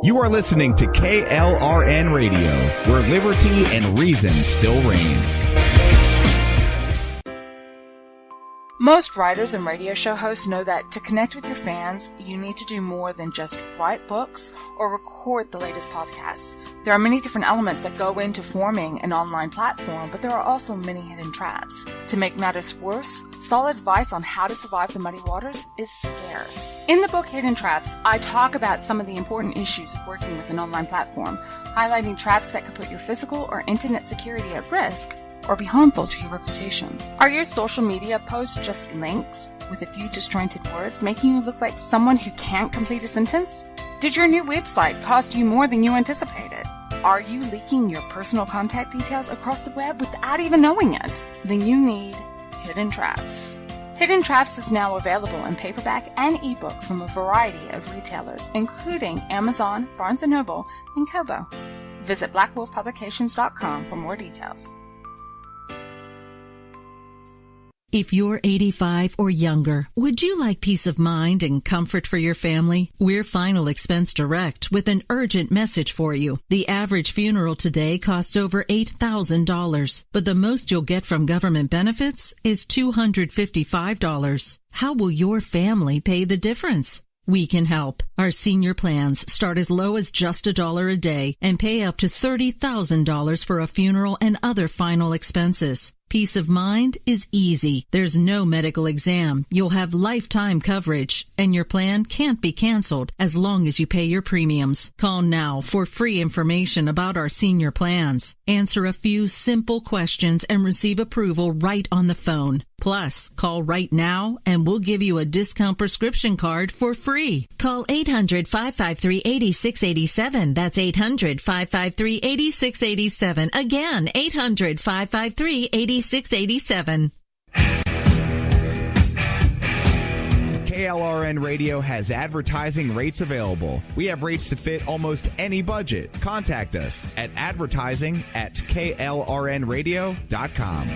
You are listening to KLRN Radio, where liberty and reason still reign. Most writers and radio show hosts know that to connect with your fans, you need to do more than just write books or record the latest podcasts. There are many different elements that go into forming an online platform, but there are also many hidden traps. To make matters worse, solid advice on how to survive the muddy waters is scarce. In the book Hidden Traps, I talk about some of the important issues of working with an online platform, highlighting traps that could put your physical or internet security at risk or be harmful to your reputation. Are your social media posts just links with a few disjointed words, making you look like someone who can't complete a sentence? Did your new website cost you more than you anticipated? Are you leaking your personal contact details across the web without even knowing it? Then you need Hidden Traps. Hidden Traps is now available in paperback and ebook from a variety of retailers, including Amazon, Barnes & Noble, and Kobo. Visit blackwolfpublications.com for more details. If you're 85 or younger, would you like peace of mind and comfort for your family? We're Final Expense Direct with an urgent message for you. The average funeral today costs over $8,000, but the most you'll get from government benefits is $255. How will your family pay the difference? We can help. Our senior plans start as low as just $1 a day and pay up to $30,000 for a funeral and other final expenses. Peace of mind is easy. There's no medical exam. You'll have lifetime coverage, and your plan can't be canceled as long as you pay your premiums. Call now for free information about our senior plans. Answer a few simple questions and receive approval right on the phone. Plus, call right now and we'll give you a discount prescription card for free. Call 800-553-8687. That's 800-553-8687. Again, 800-553-8687. KLRN Radio has advertising rates available. We have rates to fit almost any budget. Contact us at advertising@klrnradio.com.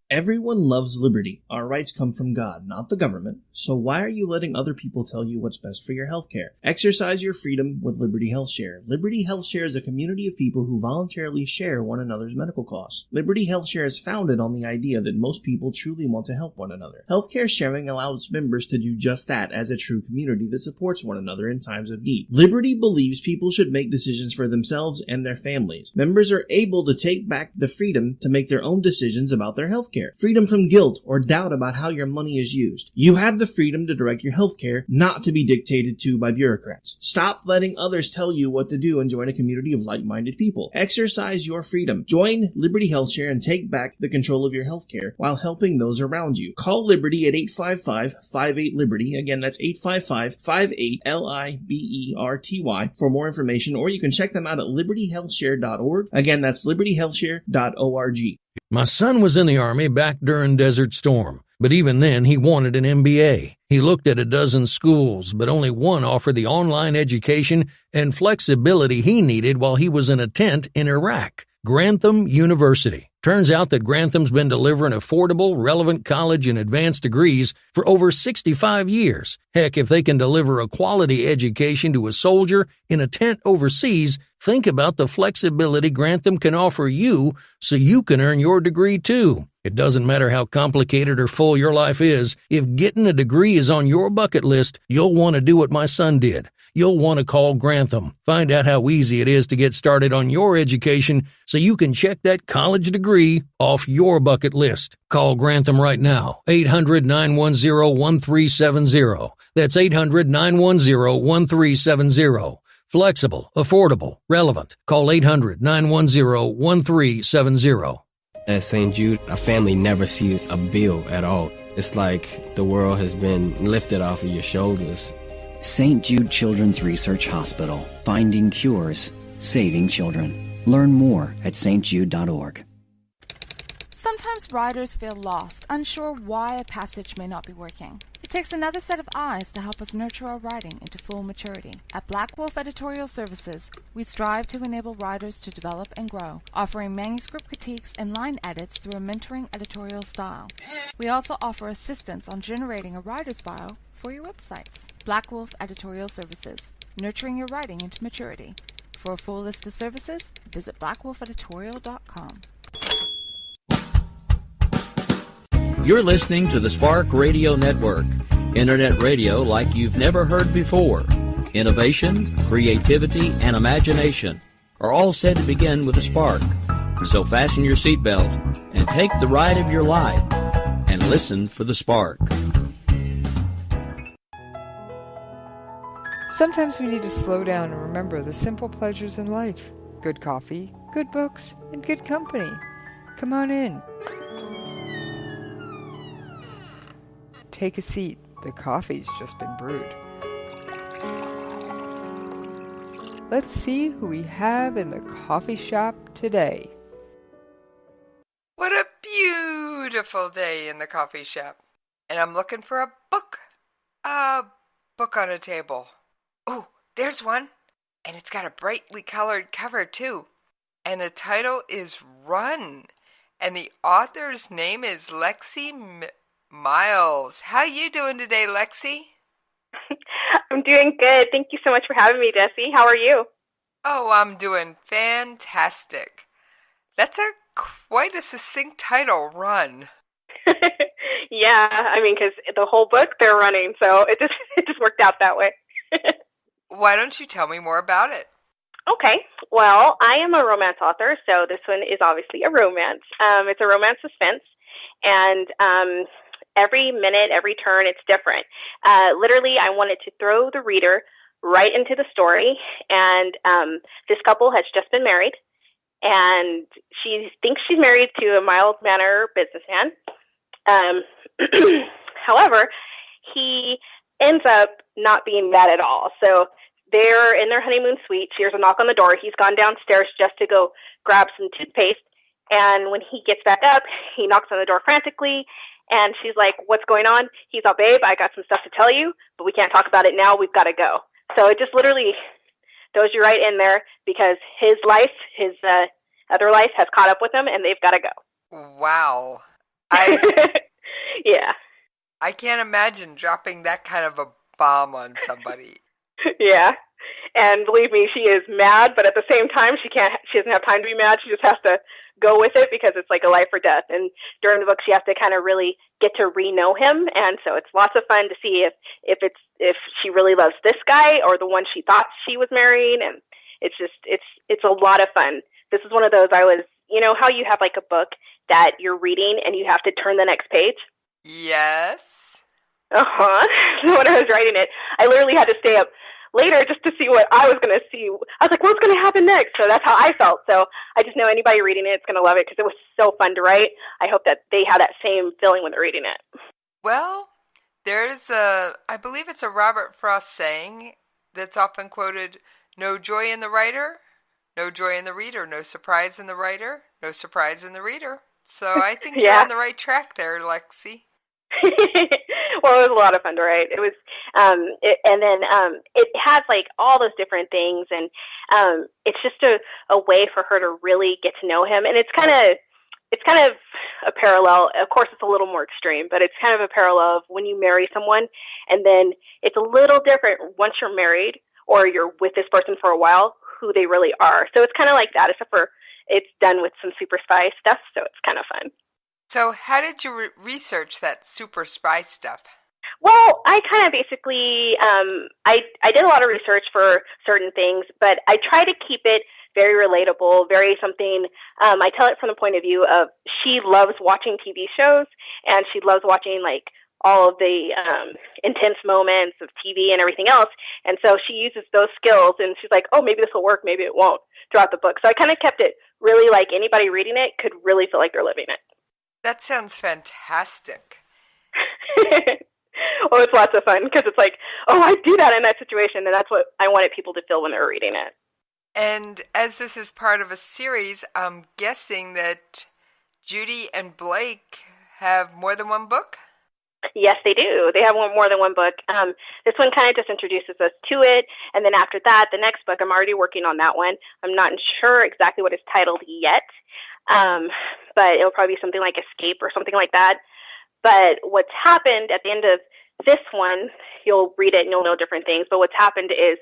Everyone loves liberty. Our rights come from God, not the government. So why are you letting other people tell you what's best for your healthcare? Exercise your freedom with Liberty Health Share. Liberty Health Share is a community of people who voluntarily share one another's medical costs. Liberty Health Share is founded on the idea that most people truly want to help one another. Healthcare sharing allows members to do just that as a true community that supports one another in times of need. Liberty believes people should make decisions for themselves and their families. Members are able to take back the freedom to make their own decisions about their healthcare. Freedom from guilt or doubt about how your money is used. You have the freedom to direct your healthcare, not to be dictated to by bureaucrats. Stop letting others tell you what to do and join a community of like-minded people. Exercise your freedom. Join Liberty Health Share and take back the control of your healthcare while helping those around you. Call Liberty at 855-58-LIBERTY. Again, that's 855-58-LIBERTY for more information, or you can check them out at libertyhealthshare.org. Again, that's libertyhealthshare.org. My son was in the Army back during Desert Storm, but even then he wanted an MBA. He looked at a dozen schools, but only one offered the online education and flexibility he needed while he was in a tent in Iraq. Grantham University. Turns out that Grantham's been delivering affordable, relevant college and advanced degrees for over 65 years. Heck, if they can deliver a quality education to a soldier in a tent overseas, think about the flexibility Grantham can offer you so you can earn your degree too. It doesn't matter how complicated or full your life is, if getting a degree is on your bucket list, you'll want to do what my son did. You'll want to call Grantham. Find out how easy it is to get started on your education so you can check that college degree off your bucket list. Call Grantham right now, 800-910-1370. That's 800-910-1370. Flexible, affordable, relevant. Call 800-910-1370. At St. Jude, a family never sees a bill at all. It's like the world has been lifted off of your shoulders. St. Jude Children's Research Hospital. Finding cures. Saving children. Learn more at stjude.org. Sometimes writers feel lost, unsure why a passage may not be working. It takes another set of eyes to help us nurture our writing into full maturity. At Black Wolf Editorial Services, we strive to enable writers to develop and grow, offering manuscript critiques and line edits through a mentoring editorial style. We also offer assistance on generating a writer's bio for your websites. Black Wolf Editorial Services, nurturing your writing into maturity. For a full list of services, visit blackwolfeditorial.com. You're listening to the Spark Radio Network, internet radio like you've never heard before. Innovation, creativity, and imagination are all said to begin with a spark. So fasten your seatbelt and take the ride of your life and listen for the spark. Sometimes we need to slow down and remember the simple pleasures in life. Good coffee, good books, and good company. Come on in. Take a seat. The coffee's just been brewed. Let's see who we have in the coffee shop today. What a beautiful day in the coffee shop. And I'm looking for a book. A book on a table. Oh, there's one. And it's got a brightly colored cover, too. And the title is Run. And the author's name is Lexi Miles. How you doing today, Lexi? I'm doing good. Thank you so much for having me, Jesse. How are you? Oh, I'm doing fantastic. That's quite a succinct title, Run. Yeah, I mean, because the whole book they're running, so it just worked out that way. Why don't you tell me more about it? Okay. Well, I am a romance author, so this one is obviously a romance. It's a romance suspense, and every minute, every turn, it's different. Literally, I wanted to throw the reader right into the story, and this couple has just been married, and she thinks she's married to a mild-mannered businessman. However, he ends up not being that at all. So they're in their honeymoon suite. She hears a knock on the door. He's gone downstairs just to go grab some toothpaste, and when he gets back up, he knocks on the door frantically, and she's like, "What's going on?" He's all, "Babe, I got some stuff to tell you, but we can't talk about it now. We've got to go." So it just literally throws you right in there because his life, his other life has caught up with him, and they've got to go. Wow. Yeah. I can't imagine dropping that kind of a bomb on somebody. Yeah. And believe me, she is mad, but at the same time, she doesn't have time to be mad. She just has to go with it because it's like a life or death. And during the book, she has to kind of really get to re-know him. And so it's lots of fun to see if she really loves this guy or the one she thought she was marrying. And it's a lot of fun. This is one of those you know how you have like a book that you're reading and you have to turn the next page? Yes. Uh-huh. So when I was writing it, I literally had to stay up later just to see what I was going to see. I was like, what's going to happen next? So that's how I felt. So I just know anybody reading it is going to love it because it was so fun to write. I hope that they have that same feeling when they're reading it. Well, I believe it's a Robert Frost saying that's often quoted, "No joy in the writer, no joy in the reader, no surprise in the writer, no surprise in the reader." So I think you're on the right track there, Lexi. Well, it was a lot of fun to write. It was, it has like all those different things, and it's just a way for her to really get to know him. And it's kind of a parallel. Of course, it's a little more extreme, but it's kind of a parallel of when you marry someone, and then it's a little different once you're married or you're with this person for a while, who they really are. So it's kind of like that, except for it's done with some super spy stuff, so it's kind of fun. So how did you research that super spy stuff? Well, I kind of basically, I did a lot of research for certain things, but I try to keep it very relatable, very something, I tell it from the point of view of she loves watching TV shows, and she loves watching, like, all of the intense moments of TV and everything else, and so she uses those skills, and she's like, oh, maybe this will work, maybe it won't, throughout the book. So I kind of kept it really like anybody reading it could really feel like they're living it. That sounds fantastic. Well, it's lots of fun because it's like, oh, I do that in that situation, and that's what I wanted people to feel when they were reading it. And as this is part of a series, I'm guessing that Judy and Blake have more than one book? Yes, they do. They have more than one book. This one kind of just introduces us to it, and then after that, the next book, I'm already working on that one. I'm not sure exactly what it's titled yet, but it'll probably be something like Escape or something like that. But what's happened at the end of this one, you'll read it and you'll know different things, but what's happened is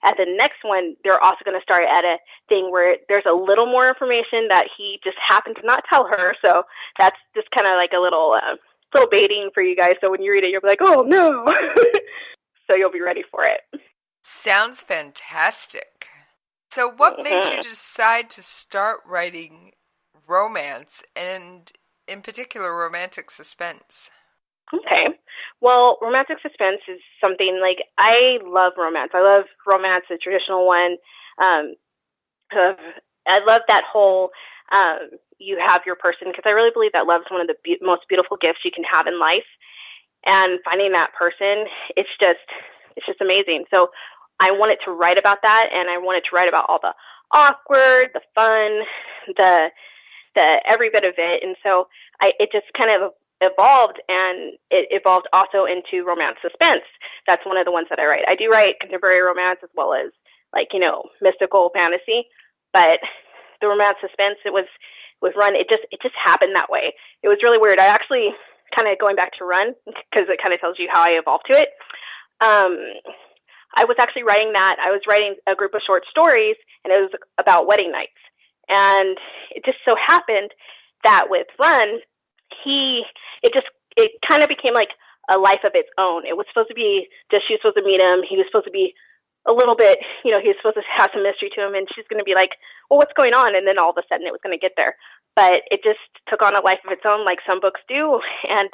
at the next one, they're also going to start at a thing where there's a little more information that he just happened to not tell her, so that's just kind of like a little baiting for you guys, so when you read it, you'll be like, oh no! So you'll be ready for it. Sounds fantastic. So what made you decide to start writing romance, and in particular romantic suspense? Okay. Well, romantic suspense is something like, I love romance. I love romance, the traditional one. I love that whole you have your person, because I really believe that love is one of the most beautiful gifts you can have in life. And finding that person, it's just amazing. So I wanted to write about that, and I wanted to write about all the awkward, the fun, the every bit of it. And so it just kind of evolved, and it evolved also into romance suspense. That's one of the ones that I write. I do write contemporary romance as well as, like, mystical fantasy, but the romance suspense, it was Run, it just happened that way. It was really weird. I actually, kind of going back to Run, because it kind of tells you how I evolved to it. I was actually writing that. I was writing a group of short stories, and it was about wedding nights. And it just so happened that with Run, it kind of became like a life of its own. It was supposed to be she was supposed to meet him. He was supposed to be a little bit, he was supposed to have some mystery to him, and she's going to be like, well, what's going on? And then all of a sudden it was going to get there. But it just took on a life of its own, like some books do, and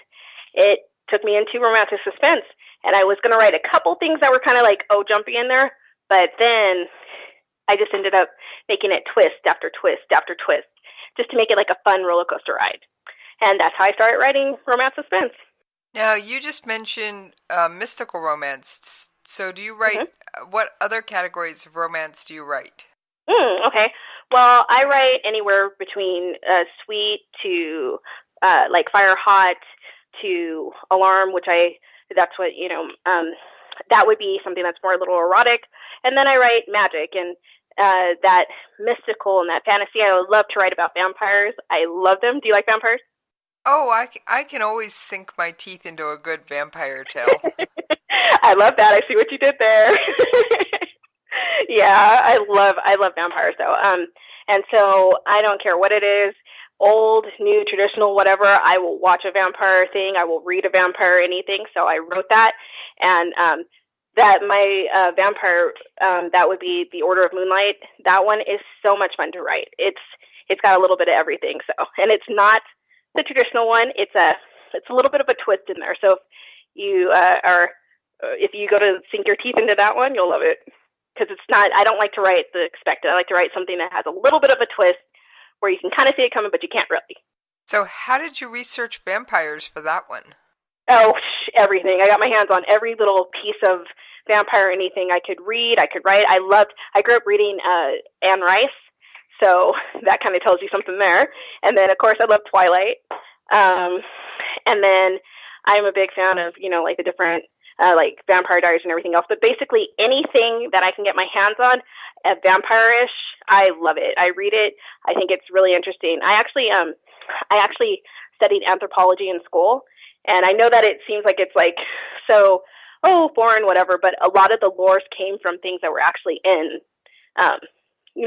it took me into romantic suspense. And I was going to write a couple things that were kind of like, jumpy in there, but then I just ended up making it twist after twist after twist, just to make it like a fun roller coaster ride. And that's how I started writing romance suspense. Now, you just mentioned mystical romance. So do you write, what other categories of romance do you write? Okay. Well, I write anywhere between sweet to like fire hot to alarm, which that's what, that would be something that's more a little erotic. And then I write magic and that mystical and that fantasy. I would love to write about vampires. I love them. Do you like vampires? Oh, I can always sink my teeth into a good vampire tale. I love that. I see what you did there. Yeah, I love vampires though. And so I don't care what it is, old, new, traditional, whatever. I will watch a vampire thing. I will read a vampire anything. So I wrote that, and that my vampire that would be the Order of Moonlight. That one is so much fun to write. It's got a little bit of everything. So, and it's not the traditional one. It's a little bit of a twist in there. So if you go to sink your teeth into that one, you'll love it. Because it's not, I don't like to write the expected. I like to write something that has a little bit of a twist where you can kind of see it coming, but you can't really. So how did you research vampires for that one? Oh, everything. I got my hands on every little piece of vampire, anything I could read, I could write. I grew up reading Anne Rice, so that kind of tells you something there. And then, of course, I love Twilight. And then I'm a big fan of, like the different like Vampire Diaries and everything else. But basically anything that I can get my hands on vampire-ish, I love it. I read it. I think it's really interesting. I actually studied anthropology in school, and I know that it seems like it's like so foreign, whatever, but a lot of the lores came from things that were actually in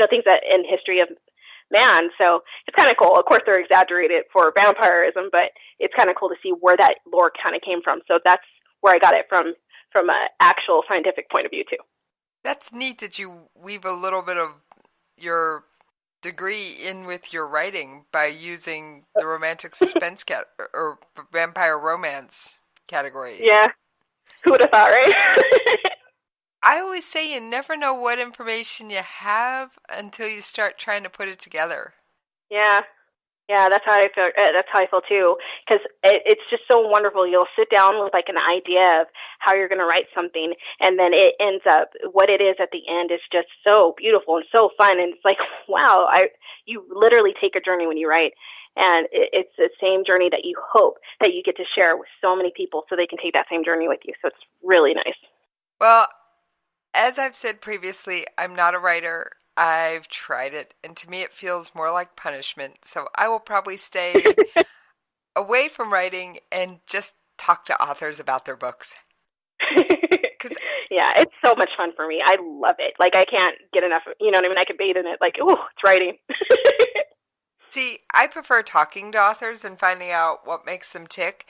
things that in history of man. So it's kind of cool. Of course, they're exaggerated for vampirism, but it's kind of cool to see where that lore kind of came from. So that's where I got it from an actual scientific point of view too. That's neat that you weave a little bit of your degree in with your writing by using the romantic suspense or vampire romance category. Yeah. Who would have thought, right? I always say you never know what information you have until you start trying to put it together. Yeah. Yeah, that's how I feel. That's how I feel too. Because it's just so wonderful. You'll sit down with like an idea of how you're going to write something, and then it ends up what it is at the end is just so beautiful and so fun. And it's like, wow, you literally take a journey when you write. And it's the same journey that you hope that you get to share with so many people so they can take that same journey with you. So it's really nice. Well, as I've said previously, I'm not a writer. I've tried it, and to me it feels more like punishment. So I will probably stay away from writing and just talk to authors about their books. Yeah, it's so much fun for me. I love it. Like, I can't get enough. You know what I mean? I could bathe in it. Like, ooh, it's writing. See, I prefer talking to authors and finding out what makes them tick.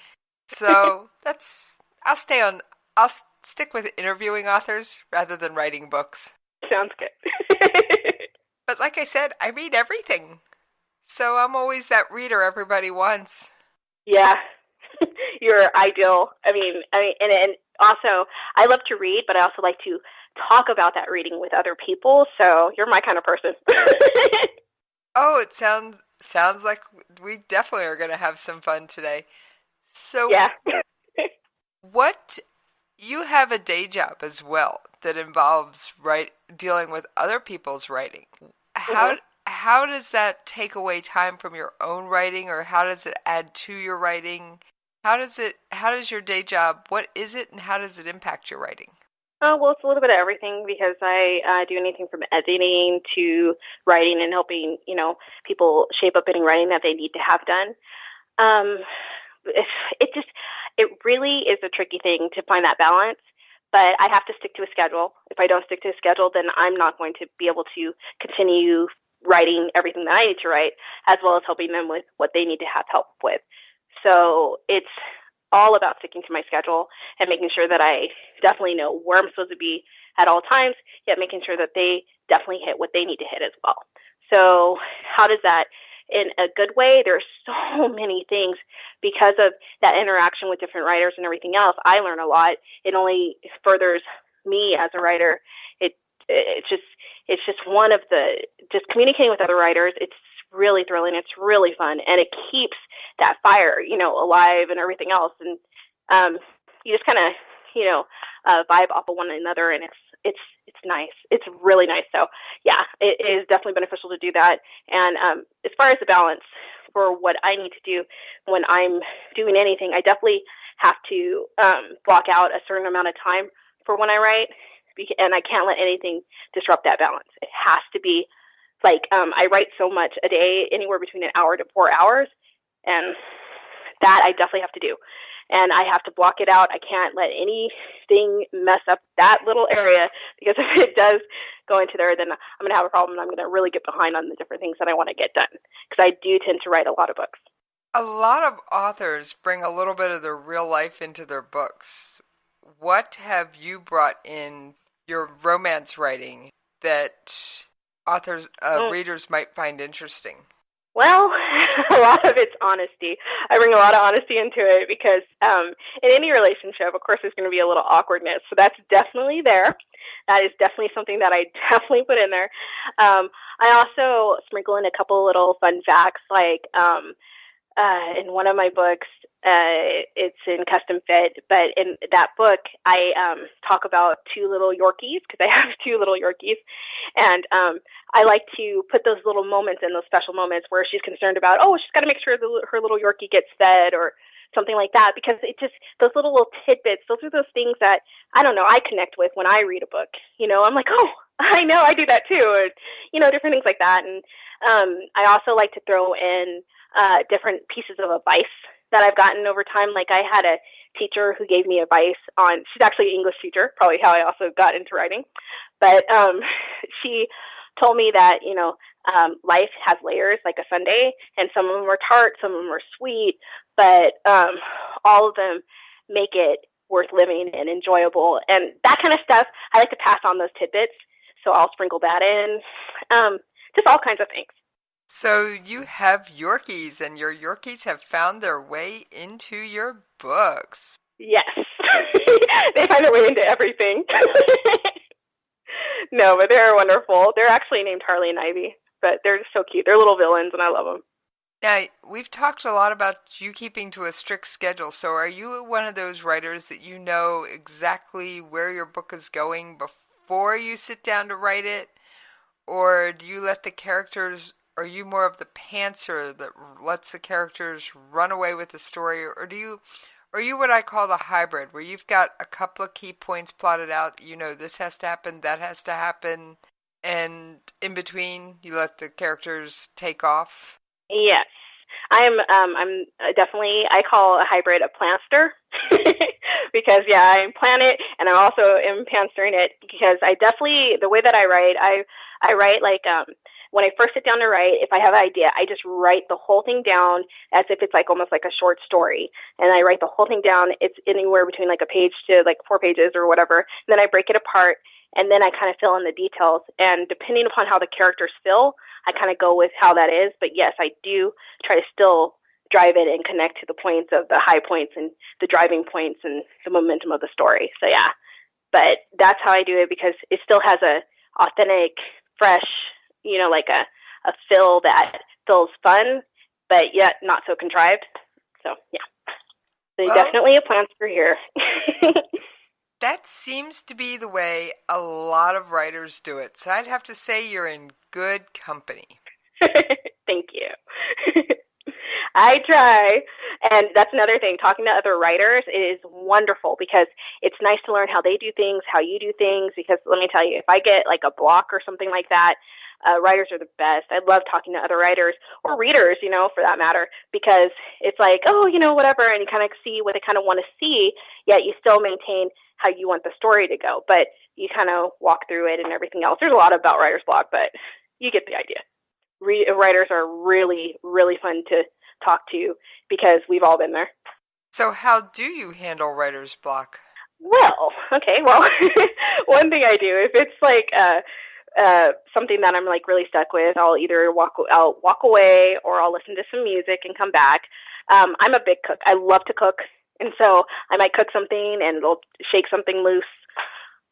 So I'll stick with interviewing authors rather than writing books. Sounds good. But like I said, I read everything. So I'm always that reader everybody wants. Yeah. You're ideal. I mean, and also, I love to read, but I also like to talk about that reading with other people. So you're my kind of person. Oh, it sounds like we definitely are going to have some fun today. So yeah. You have a day job as well that involves dealing with other people's writing. How does that take away time from your own writing, or how does it add to your writing? How does your day job, what is it, and how does it impact your writing? Well, it's a little bit of everything, because I do anything from editing to writing and helping, people shape up any writing that they need to have done. It really is a tricky thing to find that balance, but I have to stick to a schedule. If I don't stick to a schedule, then I'm not going to be able to continue writing everything that I need to write, as well as helping them with what they need to have help with. So it's all about sticking to my schedule and making sure that I definitely know where I'm supposed to be at all times, yet making sure that they definitely hit what they need to hit as well. So how does that, in a good way? There's so many things because of that interaction with different writers and everything else. I learn a lot. It only furthers me as a writer. It's just one of just communicating with other writers. It's really thrilling. It's really fun, and it keeps that fire, alive and everything else. And you just kind of, vibe off of one another, and it's nice. It's really nice. So yeah, it is definitely beneficial to do that. And as far as the balance for what I need to do when I'm doing anything, I definitely have to block out a certain amount of time for when I write, and I can't let anything disrupt that balance. It has to be like, I write so much a day, anywhere between an hour to 4 hours, and that I definitely have to do. And I have to block it out. I can't let anything mess up that little area, because if it does go into there, then I'm going to have a problem, and I'm going to really get behind on the different things that I want to get done, because I do tend to write a lot of books. A lot of authors bring a little bit of their real life into their books. What have you brought in your romance writing that readers might find interesting? Well, a lot of it's honesty. I bring a lot of honesty into it because in any relationship, of course, there's going to be a little awkwardness. So that's definitely there. That is definitely something that I definitely put in there. I also sprinkle in a couple little fun facts, like in one of my books, it's in Custom Fit, but in that book, I talk about two little Yorkies, because I have two little Yorkies, and I like to put those little moments in, those special moments where she's concerned about, she's got to make sure her little Yorkie gets fed or something like that, because it just, those little tidbits, those are those things that, I don't know, I connect with when I read a book. I'm like, I know, I do that too, or, different things like that. And I also like to throw in different pieces of advice that I've gotten over time. Like, I had a teacher who gave me advice on, she's actually an English teacher, probably how I also got into writing, but she told me that, life has layers like a sundae, and some of them are tart, some of them are sweet, but all of them make it worth living and enjoyable. And that kind of stuff, I like to pass on those tidbits, so I'll sprinkle that in. Just all kinds of things. So you have Yorkies, and your Yorkies have found their way into your books. Yes. They find their way into everything. No, but they're wonderful. They're actually named Harley and Ivy, but they're just so cute. They're little villains, and I love them. Now, we've talked a lot about you keeping to a strict schedule, so are you one of those writers that you know exactly where your book is going before you sit down to write it? Or do you let the characters are you more of the pantser that lets the characters run away with the story, or are you what I call the hybrid, where you've got a couple of key points plotted out, this has to happen, that has to happen, and in between you let the characters take off? Yes. I'm definitely, I call a hybrid a planster because I plan it and I also am panstering it because I definitely, the way that I write like, when I first sit down to write, if I have an idea, I just write the whole thing down as if it's like almost like a short story. And I write the whole thing down. It's anywhere between like a page to like 4 pages or whatever. And then I break it apart and then I kind of fill in the details. And depending upon how the characters feel, I kind of go with how that is. But yes, I do try to still drive it and connect to the points of the high points and the driving points and the momentum of the story. So yeah, but that's how I do it because it still has a authentic, fresh, like a feel that feels fun, but yet not so contrived. So yeah, so definitely a planster here. That seems to be the way a lot of writers do it. So I'd have to say you're in good company. Thank you. I try. And that's another thing. Talking to other writers is wonderful because it's nice to learn how they do things, how you do things. Because let me tell you, if I get like a block or something like that, writers are the best. I love talking to other writers or readers, for that matter, because it's like, whatever. And you kind of see what they kind of want to see, yet you still maintain how you want the story to go. But you kind of walk through it and everything else. There's a lot about writer's block, but you get the idea. Writers are really, really fun to talk to because we've all been there. So how do you handle writer's block? Well, one thing I do, if it's like something that I'm like really stuck with, I'll either walk away or I'll listen to some music and come back. I'm a big cook. I love to cook. And so I might cook something and it'll shake something loose.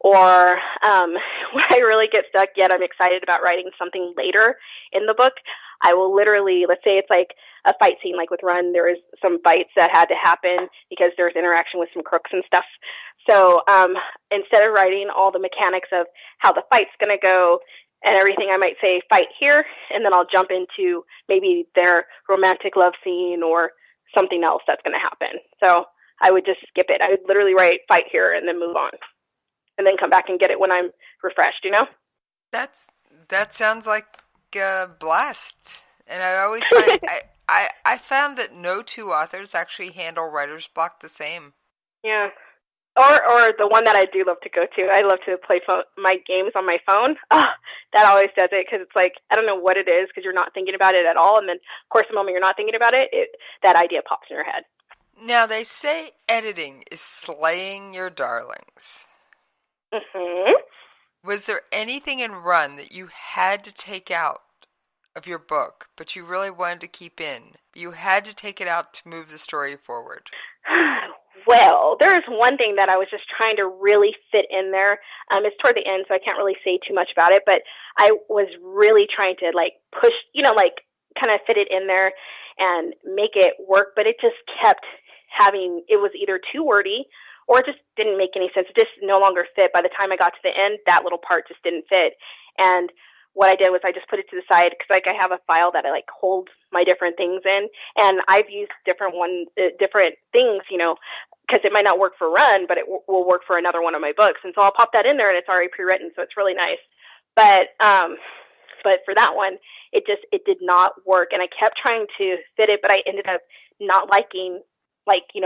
Or when I really get stuck, yet I'm excited about writing something later in the book, I will literally, let's say it's like a fight scene, like with Run, there was some fights that had to happen because there was interaction with some crooks and stuff. So instead of writing all the mechanics of how the fight's going to go and everything, I might say fight here, and then I'll jump into maybe their romantic love scene or something else that's going to happen. So I would just skip it. I would literally write fight here and then move on. And then come back and get it when I'm refreshed, That sounds like a blast. And I always find I found that no two authors actually handle writer's block the same. Yeah. Or the one that I do love to go to. I love to play my games on my phone. That always does it because it's like, I don't know what it is because you're not thinking about it at all. And then, of course, the moment you're not thinking about it, that idea pops in your head. Now, they say editing is slaying your darlings. Mm-hmm. Was there anything in Run that you had to take out of your book, but you really wanted to keep in? You had to take it out to move the story forward. Well, there is one thing that I was just trying to really fit in there. It's toward the end, so I can't really say too much about it, but I was really trying to push, kind of fit it in there and make it work, but it just kept it was either too wordy or it just didn't make any sense. It just no longer fit. By the time I got to the end, that little part just didn't fit. And what I did was I just put it to the side because I have a file that I hold my different things in, and I've used different things, because it might not work for Run, but it will work for another one of my books. And so I'll pop that in there, and it's already pre-written, so it's really nice. But for that one, it did not work, and I kept trying to fit it, but I ended up not liking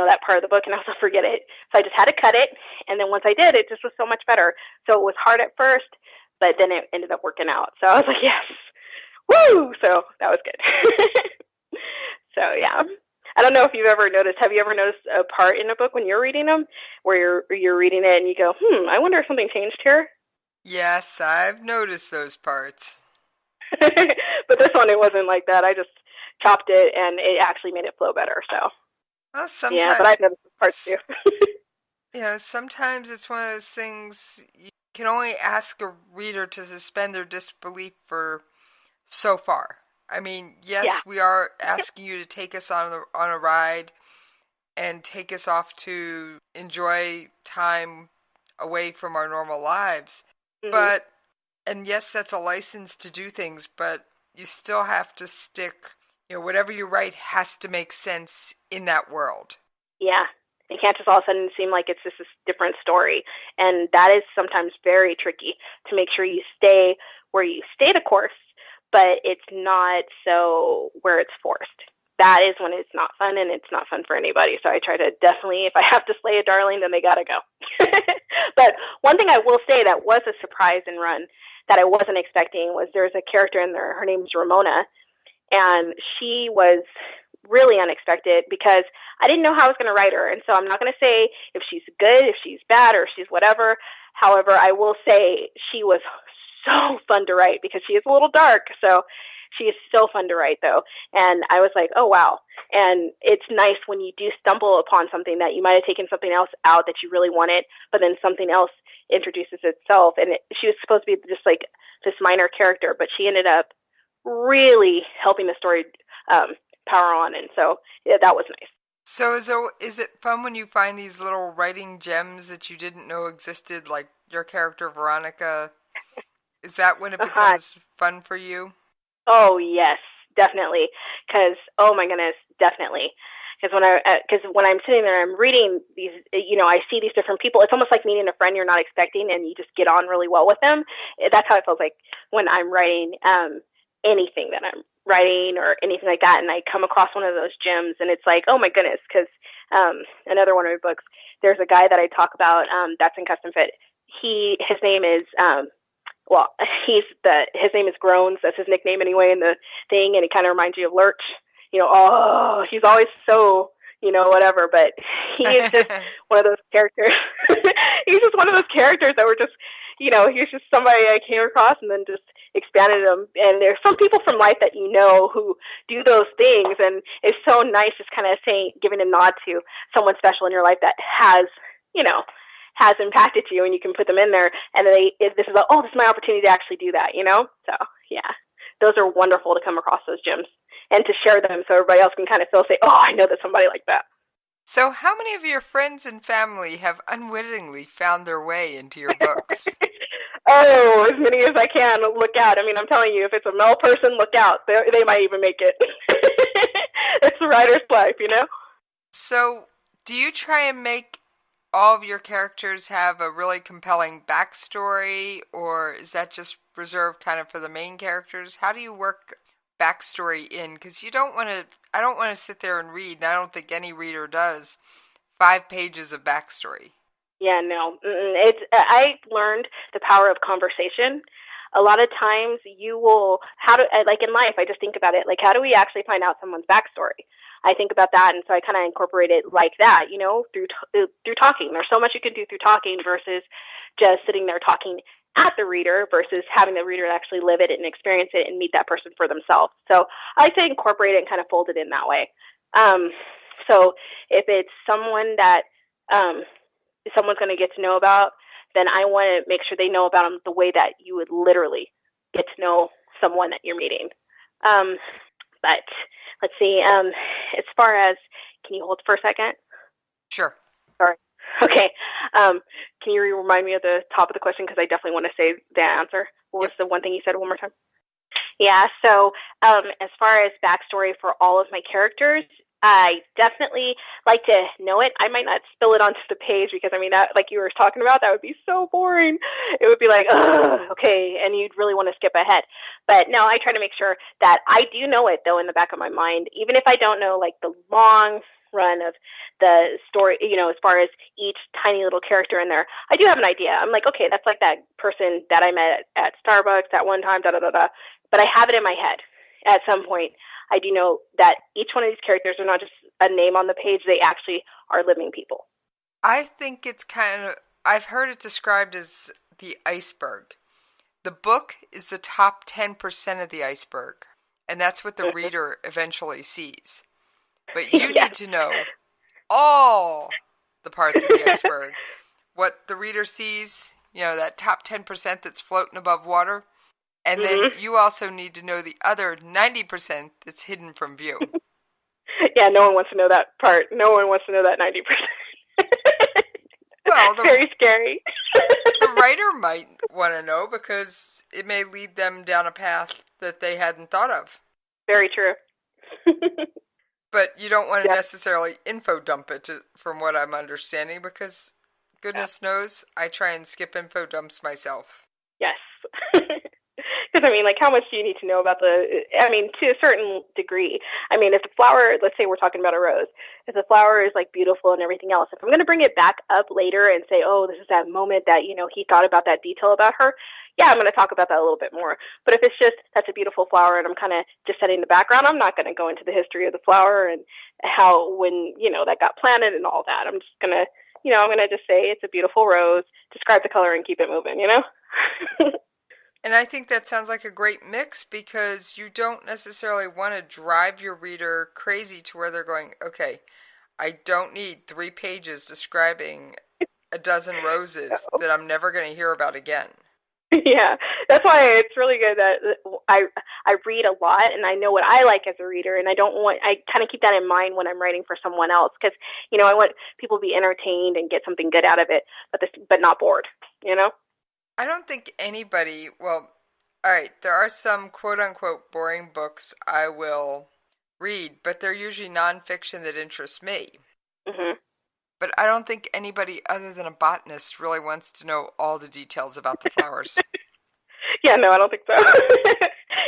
that part of the book, and I also forget it. So I just had to cut it, and then once I did, it just was so much better. So it was hard at first, but then it ended up working out. So I was like, yes, woo! So that was good. So yeah, I don't know if you've ever noticed. Have you ever noticed a part in a book when you're reading them where you're reading it and you go, I wonder if something changed here? Yes, I've noticed those parts. But this one, it wasn't like that. I just chopped it, and it actually made it flow better. So. Well, sometimes, yeah, but I've noticed those parts too. Sometimes it's one of those things you can only ask a reader to suspend their disbelief for so far. I mean, yes, we are asking you to take us on a ride and take us off to enjoy time away from our normal lives. Mm-hmm. And yes, that's a license to do things, but you still have to stick, whatever you write has to make sense in that world. Yeah. It can't just all of a sudden seem like it's just this different story. And that is sometimes very tricky to make sure you stay where you stay the course, but it's not so where it's forced. That is when it's not fun, and it's not fun for anybody. So I try to definitely, if I have to slay a darling, then they got to go. But one thing I will say that was a surprise in Run that I wasn't expecting was there's a character in there. Her name's Ramona, and she was really unexpected because I didn't know how I was going to write her. And so I'm not going to say if she's good, if she's bad, or if she's whatever. However, I will say she was so fun to write because she is a little dark. So she is so fun to write, though. And I was like, oh, wow. And it's nice when you do stumble upon something that you might have taken something else out that you really wanted, but then something else introduces itself. And she was supposed to be just like this minor character, but she ended up really helping the story power on. And so that was nice. So is it fun when you find these little writing gems that you didn't know existed, like your character Veronica? Is that when it becomes fun for you? Oh, yes, definitely. Because, oh my goodness, definitely. Because when I'm sitting there, I'm reading these, I see these different people. It's almost like meeting a friend you're not expecting, and you just get on really well with them. That's how it feels like when I'm writing anything that I'm writing or anything like that, and I come across one of those gems, and it's like, oh my goodness. Because another one of my books, there's a guy that I talk about that's in Custom Fit. His name is his name is Groans. That's his nickname anyway in the thing, and it kind of reminds you of Lurch. He's always so, whatever, but he is just one of those characters. He's just one of those characters that were just, he's just somebody I came across and then just expanded him. And there's some people from life that who do those things, and it's so nice just kind of giving a nod to someone special in your life that has impacted you, and you can put them in there, and this is my opportunity to actually do that, So, yeah, those are wonderful to come across those gems and to share them so everybody else can kind of say, oh, I know that somebody like that. So how many of your friends and family have unwittingly found their way into your books? Oh, as many as I can. Look out. I mean, I'm telling you, if it's a male person, look out. They might even make it. It's the writer's life, So do you try and make all of your characters have a really compelling backstory, or is that just reserved kind of for the main characters? How do you work backstory in? Because I don't want to sit there and read, and I don't think any reader does, 5 pages of backstory. Yeah, no. I learned the power of conversation. A lot of times like in life, I just think about it, like, how do we actually find out someone's backstory? I think about that, and so I kind of incorporate it like that, through talking. There's so much you can do through talking versus just sitting there talking at the reader versus having the reader actually live it and experience it and meet that person for themselves. So I like to incorporate it and kind of fold it in that way. So if it's someone that someone's going to get to know about, then I want to make sure they know about them the way that you would literally get to know someone that you're meeting. But let's see, as far as, can you hold for a second? Sure. Sorry. Okay. Can you remind me of the top of the question? Because I definitely want to say the answer. What was the one thing you said one more time? Yeah, so as far as backstory for all of my characters, I definitely like to know it. I might not spill it onto the page because, that, like you were talking about, that would be so boring. It would be like, okay, and you'd really want to skip ahead. But no, I try to make sure that I do know it, though, in the back of my mind, even if I don't know, like, the long run of the story, as far as each tiny little character in there. I do have an idea. I'm like, okay, that's like that person that I met at Starbucks at one time, da-da-da-da. But I have it in my head at some point. I do know that each one of these characters are not just a name on the page. They actually are living people. I think it's I've heard it described as the iceberg. The book is the top 10% of the iceberg, and that's what the reader eventually sees. But you need to know all the parts of the iceberg. What the reader sees, that top 10% that's floating above water. And then you also need to know the other 90% that's hidden from view. Yeah, no one wants to know that part. No one wants to know that 90%. Well, very scary. The writer might want to know because it may lead them down a path that they hadn't thought of. Very true. But you don't want to necessarily info dump it, from what I'm understanding, because goodness knows I try and skip info dumps myself. Yes. Because, I mean, like, how much do you need to know about to a certain degree. I mean, if the flower, let's say we're talking about a rose, if the flower is, like, beautiful and everything else, if I'm going to bring it back up later and say, oh, this is that moment that, you know, he thought about that detail about her, yeah, I'm going to talk about that a little bit more. But if it's just, that's a beautiful flower and I'm kind of just setting the background, I'm not going to go into the history of the flower and how, when, you know, that got planted and all that. I'm just going to, you know, I'm going to just say it's a beautiful rose, describe the color and keep it moving, you know? And I think that sounds like a great mix because you don't necessarily want to drive your reader crazy to where they're going, okay, I don't need 3 pages describing a dozen roses that I'm never going to hear about again. Yeah, that's why it's really good that I read a lot and I know what I like as a reader, and I kind of keep that in mind when I'm writing for someone else because, you know, I want people to be entertained and get something good out of it, but not bored, you know? I don't think anybody, well, all right, there are some quote-unquote boring books I will read, but they're usually nonfiction that interests me. Mm-hmm. But I don't think anybody other than a botanist really wants to know all the details about the flowers. Yeah, no, I don't think so.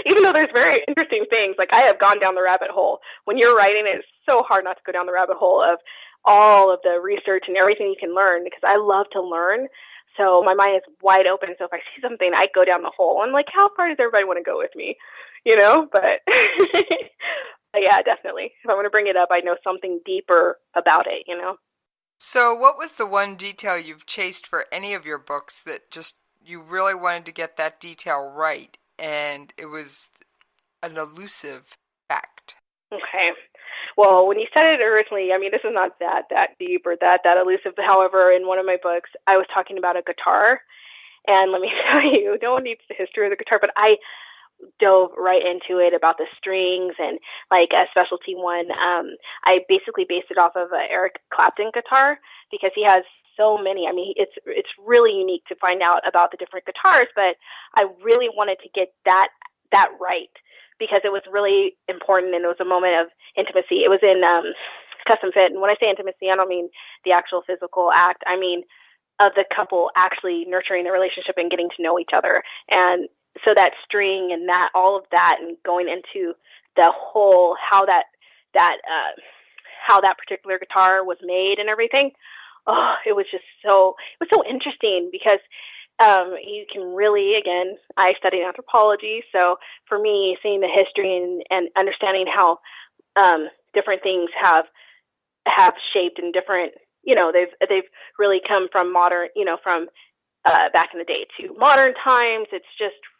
Even though there's very interesting things, like I have gone down the rabbit hole. When you're writing, it's so hard not to go down the rabbit hole of all of the research and everything you can learn because I love to learn. So my mind is wide open. So if I see something, I go down the hole. I'm like, how far does everybody want to go with me? You know, but yeah, definitely. If I'm going to bring it up, I know something deeper about it, you know? So what was the one detail you've chased for any of your books that just you really wanted to get that detail right and it was an elusive fact? Okay. Well, when you said it originally, I mean, this is not that deep or that elusive. However, in one of my books, I was talking about a guitar. And let me tell you, no one needs the history of the guitar, but I dove right into it about the strings and like a specialty one. I basically based it off of an Eric Clapton guitar because he has so many. I mean, it's really unique to find out about the different guitars, but I really wanted to get that right because it was really important and it was a moment of intimacy. It was in Custom Fit, and when I say intimacy, I don't mean the actual physical act. I mean of the couple actually nurturing the relationship and getting to know each other. And so that string and that, all of that, and going into the whole how that particular guitar was made and everything. Oh, it was so interesting because you can really, again, I studied anthropology, so for me, seeing the history and understanding how different things have shaped and different, you know, they've really come from modern, you know, from back in the day to modern times. It's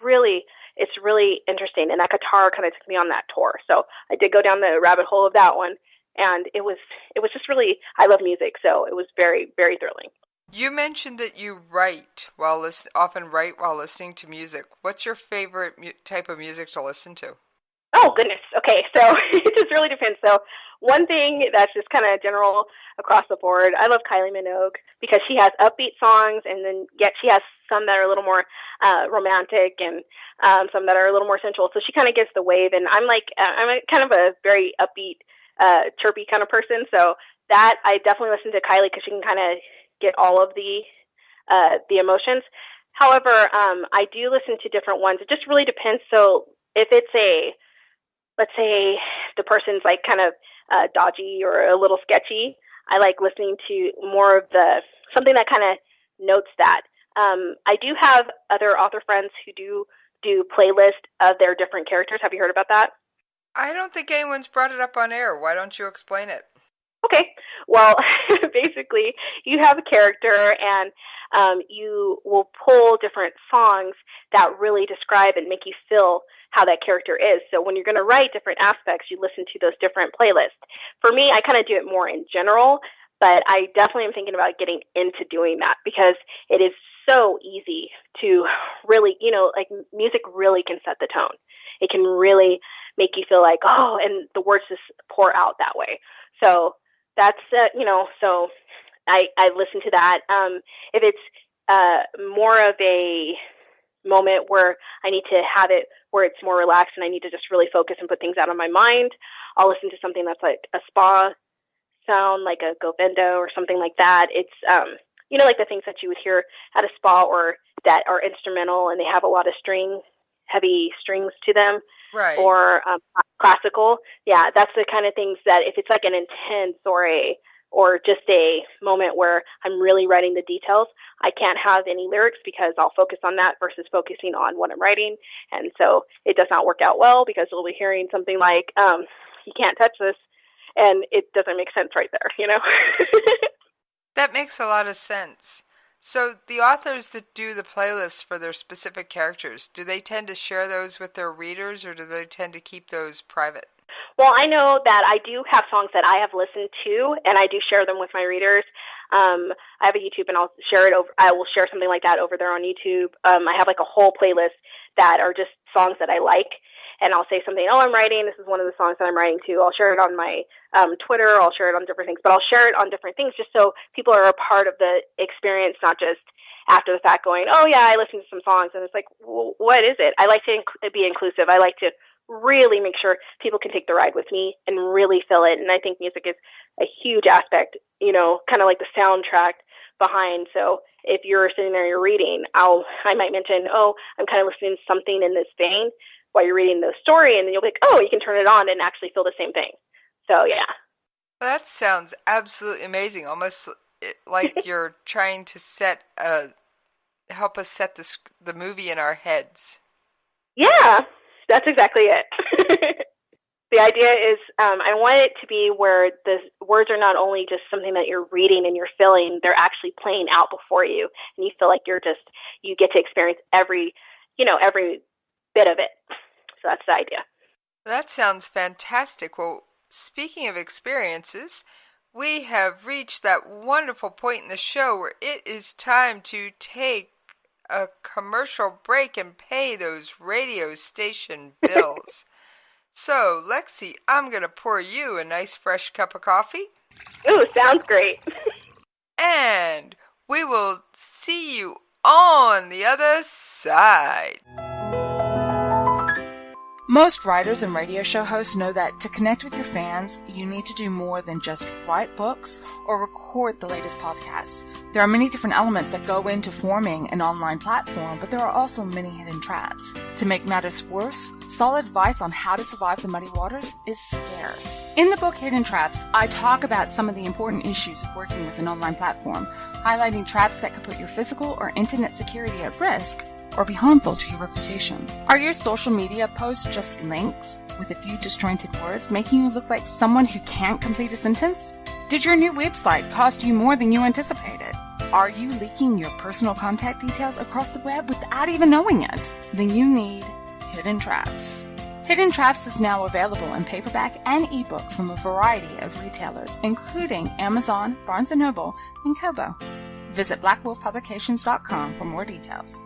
really interesting. And that guitar kind of took me on that tour. So I did go down the rabbit hole of that one. And it was just really, I love music. So it was very, very thrilling. You mentioned that you often write while listening to music. What's your favorite type of music to listen to? Oh, goodness. Okay, so it just really depends. So one thing that's just kind of general across the board, I love Kylie Minogue because she has upbeat songs and then yet she has some that are a little more romantic and some that are a little more sensual. So she kind of gets the wave. And I'm kind of a very upbeat, chirpy kind of person. So that I definitely listen to Kylie because she can kind of get all of the emotions. However, I do listen to different ones. It just really depends. So if it's let's say the person's like kind of dodgy or a little sketchy, I like listening to more of something that kind of notes that. I do have other author friends who do playlists of their different characters. Have you heard about that? I don't think anyone's brought it up on air. Why don't you explain it? Okay. Well, basically, you have a character and you will pull different songs that really describe and make you feel how that character is. So when you're going to write different aspects, you listen to those different playlists. For me, I kind of do it more in general, but I definitely am thinking about getting into doing that because it is so easy to really, you know, like music really can set the tone. It can really make you feel like, oh, and the words just pour out that way. So that's, you know, so I listen to that. If it's more of a moment where I need to have it where it's more relaxed and I need to just really focus and put things out of my mind, I'll listen to something that's like a spa sound, like a govendo or something like that. It's, like the things that you would hear at a spa or that are instrumental and they have a lot of heavy strings to them. Right. Or classical. Yeah, that's the kind of things that if it's like an intense or just a moment where I'm really writing the details, I can't have any lyrics because I'll focus on that versus focusing on what I'm writing. And so it does not work out well because you'll be hearing something like, you can't touch this, and it doesn't make sense right there, That makes a lot of sense. So the authors that do the playlists for their specific characters, do they tend to share those with their readers or do they tend to keep those private? Well, I know that I do have songs that I have listened to, and I do share them with my readers. I have a YouTube, and I will share something like that over there on YouTube. I have like a whole playlist that are just songs that I like, and I'll say something, I'm writing, this is one of the songs that I'm writing to. I'll share it on my Twitter, I'll share it on different things, but I'll share it on different things just so people are a part of the experience, not just after the fact going, oh yeah, I listened to some songs, and it's like, well, what is it? I like to be inclusive. I like to really make sure people can take the ride with me and really feel it, and I think music is a huge aspect, kind of like the soundtrack behind. So if you're sitting there, you're reading, I might mention, I'm kind of listening to something in this vein while you're reading the story, and then you'll be like, you can turn it on and actually feel the same thing. So, yeah. That sounds absolutely amazing. Almost like you're trying to help us set the movie in our heads. Yeah, that's exactly it. The idea is I want it to be where the words are not only just something that you're reading and you're feeling, they're actually playing out before you, and you feel like you get to experience every bit of it. So that's the idea. That sounds fantastic. Well, speaking of experiences, we have reached that wonderful point in the show where it is time to take a commercial break and pay those radio station bills. So, Lexi, I'm going to pour you a nice fresh cup of coffee. Ooh, sounds great. And we will see you on the other side. Most writers and radio show hosts know that to connect with your fans, you need to do more than just write books or record the latest podcasts. There are many different elements that go into forming an online platform, but there are also many hidden traps. To make matters worse, solid advice on how to survive the muddy waters is scarce. In the book Hidden Traps, I talk about some of the important issues of working with an online platform, highlighting traps that could put your physical or internet security at risk or be harmful to your reputation. Are your social media posts just links with a few disjointed words, making you look like someone who can't complete a sentence? Did your new website cost you more than you anticipated? Are you leaking your personal contact details across the web without even knowing it? Then you need Hidden Traps. Hidden Traps is now available in paperback and ebook from a variety of retailers, including Amazon, Barnes & Noble, and Kobo. Visit blackwolfpublications.com for more details.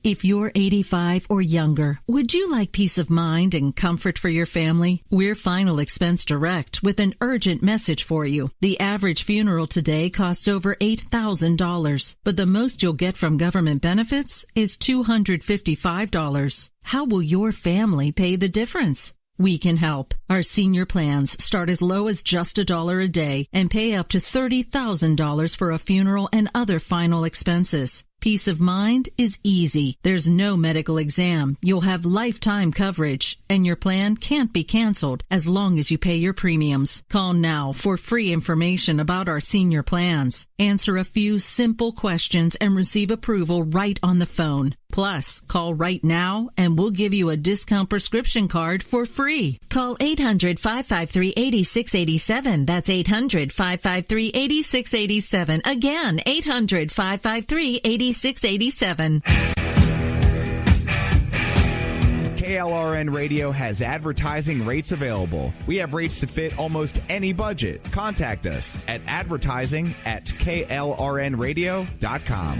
If you're 85 or younger, would you like peace of mind and comfort for your family? We're Final Expense Direct with an urgent message for you. The average funeral today costs over $8,000, but the most you'll get from government benefits is $255. How will your family pay the difference? We can help. Our senior plans start as low as just $1 a day and pay up to $30,000 for a funeral and other final expenses. Peace of mind is easy. There's no medical exam. You'll have lifetime coverage, and your plan can't be canceled as long as you pay your premiums. Call now for free information about our senior plans. Answer a few simple questions and receive approval right on the phone. Plus, call right now and we'll give you a discount prescription card for free. Call 800-553-8687. That's 800-553-8687. Again, 800-553-8687. KLRN Radio has advertising rates available. We have rates to fit almost any budget. Contact us at advertising@klrnradio.com.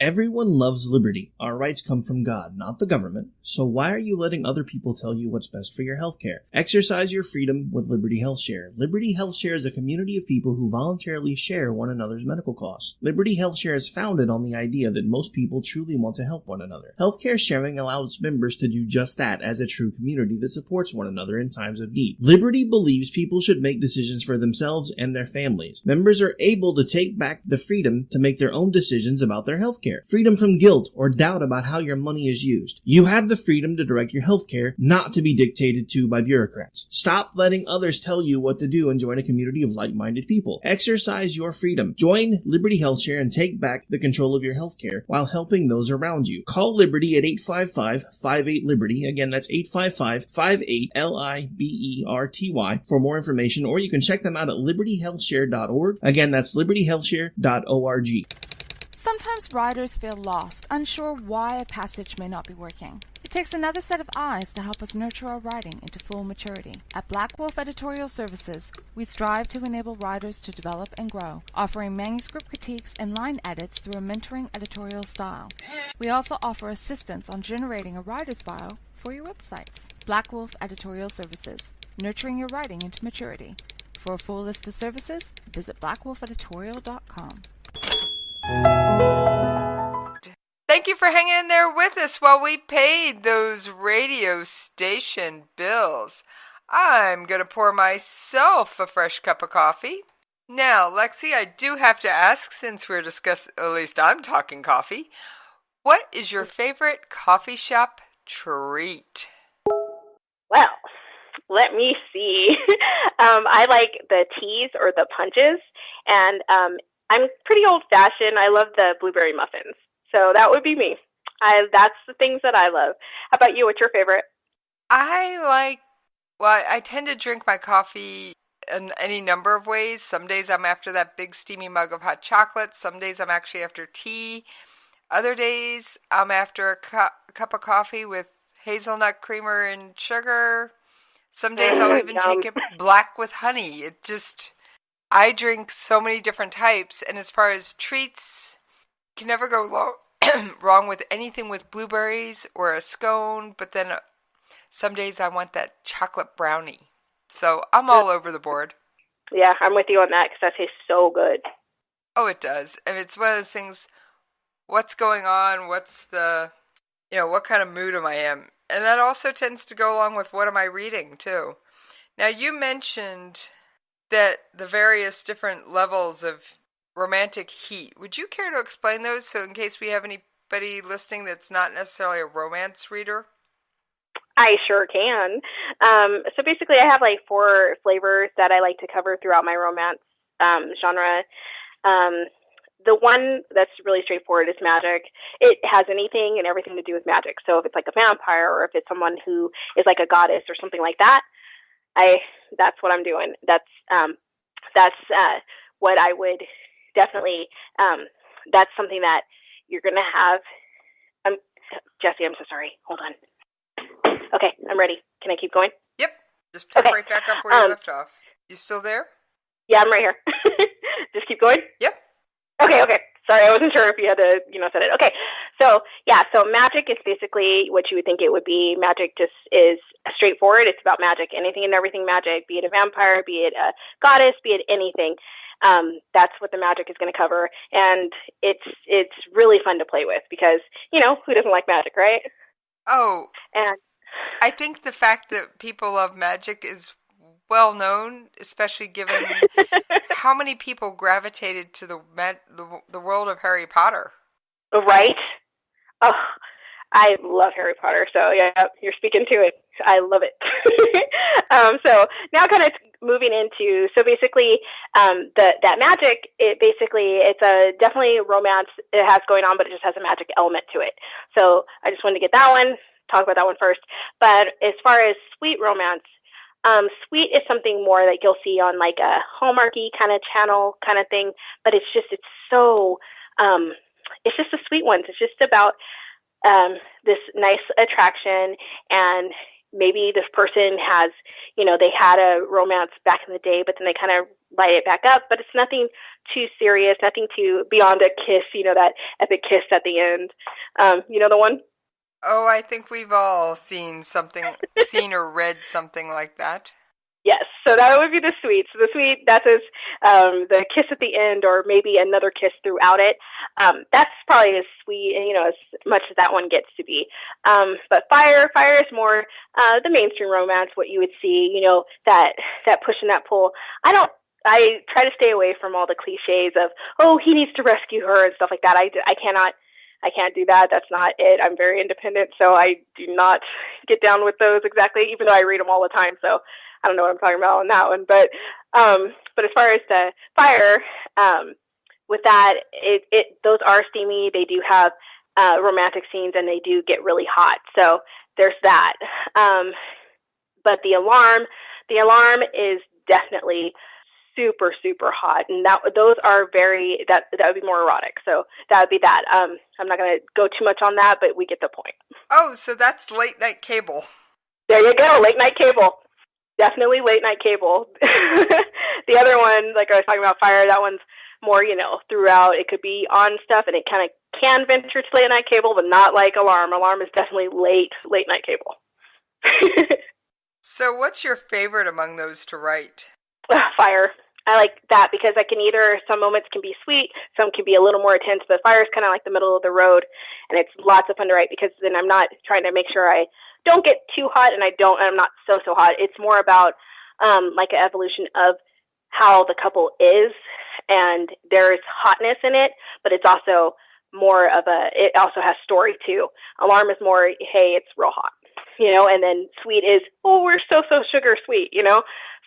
Everyone loves liberty. Our rights come from God, not the government. So why are you letting other people tell you what's best for your healthcare? Exercise your freedom with Liberty Health Share. Liberty Health Share is a community of people who voluntarily share one another's medical costs. Liberty Health Share is founded on the idea that most people truly want to help one another. Healthcare sharing allows members to do just that as a true community that supports one another in times of need. Liberty believes people should make decisions for themselves and their families. Members are able to take back the freedom to make their own decisions about their healthcare. Freedom from guilt or doubt about how your money is used. You have the freedom to direct your healthcare, not to be dictated to by bureaucrats. Stop letting others tell you what to do and join a community of like-minded people. Exercise your freedom. Join Liberty Health Share and take back the control of your healthcare while helping those around you. Call Liberty at 855-58-LIBERTY. Again, that's 855-58-LIBERTY for more information, or you can check them out at libertyhealthshare.org. Again, that's libertyhealthshare.org. Sometimes riders feel lost, unsure why a passage may not be working. It takes another set of eyes to help us nurture our writing into full maturity. At Black Wolf Editorial Services, we strive to enable writers to develop and grow, offering manuscript critiques and line edits through a mentoring editorial style. We also offer assistance on generating a writer's bio for your websites. Black Wolf Editorial Services, nurturing your writing into maturity. For a full list of services, visit blackwolfeditorial.com. Thank you for hanging in there with us while we paid those radio station bills. I'm going to pour myself a fresh cup of coffee. Now, Lexi, I do have to ask, since we're discussing, at least I'm talking coffee, what is your favorite coffee shop treat? Well, let me see. I like the teas or the punches, and I'm pretty old-fashioned. I love the blueberry muffins. So that would be me. That's the things that I love. How about you? What's your favorite? I tend to drink my coffee in any number of ways. Some days I'm after that big steamy mug of hot chocolate. Some days I'm actually after tea. Other days I'm after a cup of coffee with hazelnut creamer and sugar. Some days I'll even take it black with honey. I drink so many different types. And as far as treats, can never go wrong with anything with blueberries or a scone, but then some days I want that chocolate brownie. So I'm all over the board. Yeah, I'm with you on that because that tastes so good. Oh, it does. And it's one of those things, what's going on, what kind of mood am I in? And that also tends to go along with what am I reading, too. Now, you mentioned that the various different levels of romantic heat. Would you care to explain those, so in case we have anybody listening that's not necessarily a romance reader? I sure can. So basically I have like 4 flavors that I like to cover throughout my romance genre. The one that's really straightforward is magic. It has anything and everything to do with magic. So if it's like a vampire, or if it's someone who is like a goddess or something like that, that's what I'm doing. That's what I would definitely, that's something that you're going to have. Jesse, I'm so sorry. Hold on. Okay, I'm ready. Can I keep going? Yep. Just pick right back up where you left off. You still there? Yeah, I'm right here. Just keep going? Yep. Okay. Sorry, I wasn't sure if you had to, said it. Okay. So magic is basically what you would think it would be. Magic just is straightforward. It's about magic. Anything and everything magic, be it a vampire, be it a goddess, be it anything. That's what the magic is going to cover. And it's really fun to play with because, who doesn't like magic, right? Oh. And I think the fact that people love magic is well known, especially given how many people gravitated to the world of Harry Potter. Right? Oh, I love Harry Potter, so yeah, you're speaking to it. I love it. So now kind of moving into, so basically that magic, it's a definitely romance it has going on, but it just has a magic element to it. So I just wanted to get that one, talk about that one first. But as far as sweet romance, sweet is something more that you'll see on like a Hallmarky kind of channel kind of thing, but it's just the sweet ones. It's just about this nice attraction, and maybe this person has, they had a romance back in the day, but then they kind of light it back up, but it's nothing too serious, nothing too beyond a kiss, that epic kiss at the end. The one? Oh, I think we've all seen or read something like that. Yes, so that would be the sweet. So the sweet, that's the kiss at the end, or maybe another kiss throughout it. That's probably as sweet, as much as that one gets to be. But fire is more the mainstream romance, what you would see, that push and that pull. I try to stay away from all the cliches of, oh, he needs to rescue her and stuff like that. I can't do that. That's not it. I'm very independent, so I do not get down with those exactly, even though I read them all the time. So I don't know what I'm talking about on that one. But as far as the fire, with that, those are steamy. They do have romantic scenes, and they do get really hot. So there's that. But the alarm is definitely super, super hot, and those are that would be more erotic. So that would be that. I'm not going to go too much on that, but we get the point. Oh, so that's late night cable. There you go, late night cable. Definitely late night cable. The other one, like I was talking about, fire, that one's more, throughout. It could be on stuff, and it kind of can venture to late night cable, but not like alarm. Alarm is definitely late night cable. So what's your favorite among those to write? Fire. I like that because some moments can be sweet, some can be a little more intense, but fire is kind of like the middle of the road, and it's lots of fun to write because then I'm not trying to make sure I don't get too hot and I'm not so hot. It's more about like an evolution of how the couple is, and there's hotness in it, but it's also more of it also has story too. Alarm is more, hey, it's real hot, and then sweet is, oh, we're so sugar sweet,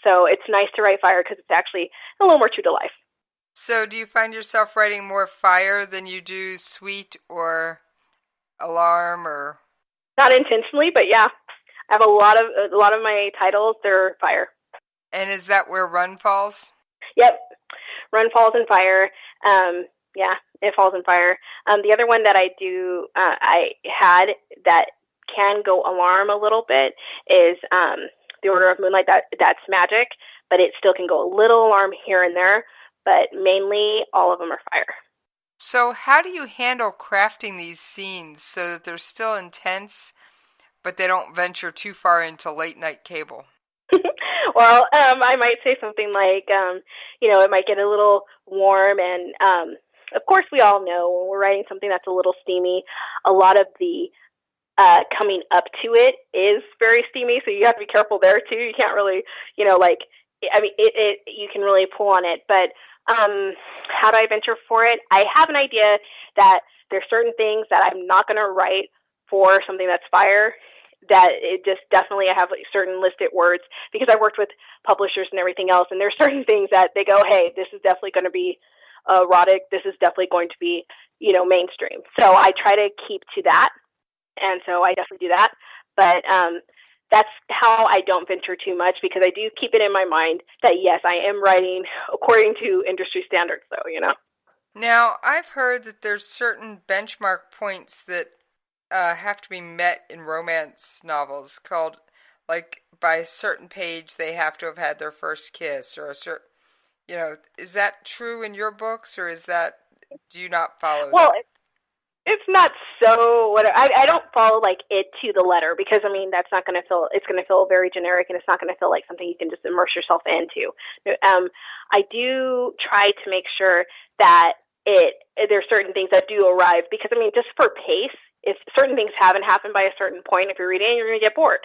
So it's nice to write fire because it's actually a little more true to life. So do you find yourself writing more fire than you do sweet or alarm or? Not intentionally, but yeah. I have a lot of my titles, they're fire. And is that where Run falls? Yep. Run falls in fire. Yeah, it falls in fire. The other one that I had that can go alarm a little bit is The Order of Moonlight. That's magic, but it still can go a little alarm here and there, but mainly all of them are fire. So how do you handle crafting these scenes so that they're still intense, but they don't venture too far into late night cable? Well, I might say something like, it might get a little warm, and of course we all know when we're writing something that's a little steamy, a lot of the coming up to it is very steamy, so you have to be careful there too. You can't really, you can really pull on it, but how do I venture for it? I have an idea that there's certain things that I'm not going to write for something that's fire, that it just definitely, I have certain listed words because I worked with publishers and everything else, and there's certain things that they go, hey, this is definitely going to be erotic, this is definitely going to be, mainstream. So I try to keep to that, and so I definitely do that. But that's how I don't venture too much, because I do keep it in my mind that, yes, I am writing according to industry standards, though, Now, I've heard that there's certain benchmark points that have to be met in romance novels, called, like, by a certain page they have to have had their first kiss, or a certain, is that true in your books, or do you not follow that? Well, it's not so, I don't follow, like, it to the letter, because, that's not going to it's going to feel very generic, and it's not going to feel like something you can just immerse yourself into. I do try to make sure that there's certain things that do arrive, because, just for pace, if certain things haven't happened by a certain point, if you're reading, you're going to get bored.